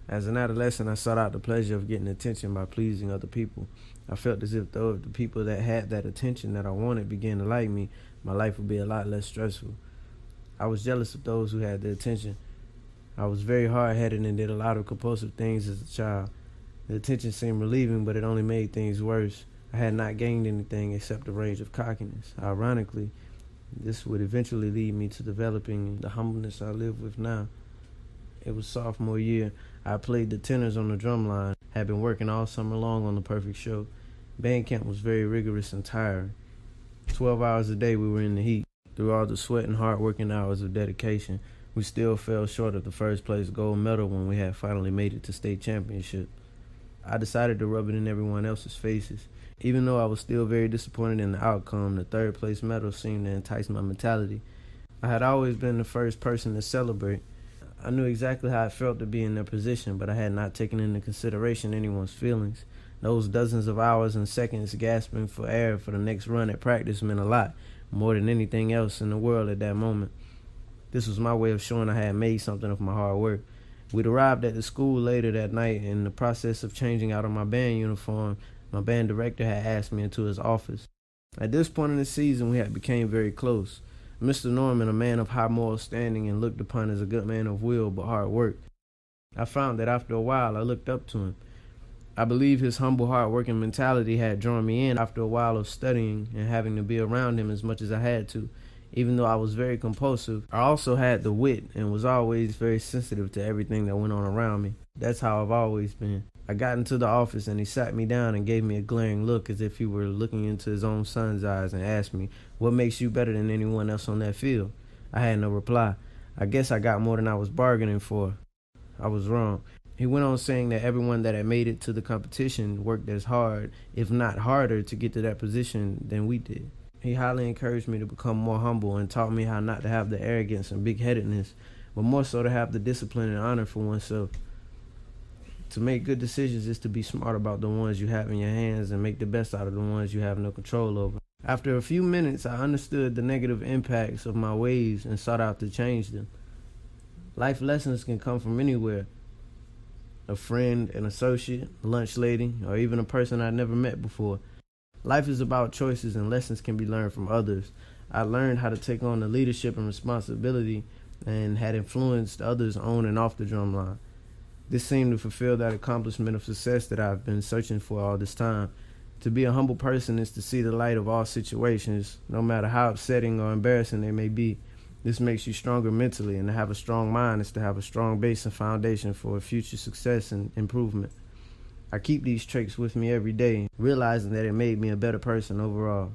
As an adolescent, I sought out the pleasure of getting attention by pleasing other people. I felt as if though the people that had that attention that I wanted began to like me, my life would be a lot less stressful. I was jealous of those who had the attention. I was very hard-headed and did a lot of compulsive things as a child. The attention seemed relieving, but it only made things worse. I had not gained anything except a range of cockiness. Ironically, this would eventually lead me to developing the humbleness I live with now. It was sophomore year. I played the tenors on the drum line, had been working all summer long on the perfect show. Band camp was very rigorous and tiring. 12 hours a day we were in the heat. Through all the sweat and hard-working hours of dedication, we still fell short of the first place gold medal when we had finally made it to state championship. I decided to rub it in everyone else's faces. Even though I was still very disappointed in the outcome, the third place medal seemed to entice my mentality. I had always been the first person to celebrate. I knew exactly how it felt to be in their position, but I had not taken into consideration anyone's feelings. Those dozens of hours and seconds gasping for air for the next run at practice meant a lot, more than anything else in the world at that moment. This was my way of showing I had made something of my hard work. We'd arrived at the school later that night. In the process of changing out of my band uniform, my band director had asked me into his office. At this point in the season, we had become very close. Mr. Norman, a man of high moral standing and looked upon as a good man of will but hard work. I found that after a while I looked up to him. I believe his humble, hard-working mentality had drawn me in after a while of studying and having to be around him as much as I had to. Even though I was very compulsive, I also had the wit and was always very sensitive to everything that went on around me. That's how I've always been. I got into the office and he sat me down and gave me a glaring look as if he were looking into his own son's eyes and asked me, "What makes you better than anyone else on that field?" I had no reply. I guess I got more than I was bargaining for. I was wrong. He went on saying that everyone that had made it to the competition worked as hard, if not harder, to get to that position than we did. He highly encouraged me to become more humble and taught me how not to have the arrogance and big-headedness, but more so to have the discipline and honor for oneself. To make good decisions is to be smart about the ones you have in your hands and make the best out of the ones you have no control over. After a few minutes, I understood the negative impacts of my ways and sought out to change them. Life lessons can come from anywhere. A friend, an associate, a lunch lady, or even a person I'd never met before. Life is about choices and lessons can be learned from others. I learned how to take on the leadership and responsibility and had influenced others on and off the drum line. This seemed to fulfill that accomplishment of success that I've been searching for all this time. To be a humble person is to see the light of all situations, no matter how upsetting or embarrassing they may be. This makes you stronger mentally, and to have a strong mind is to have a strong base and foundation for future success and improvement. I keep these traits with me every day, realizing that it made me a better person overall.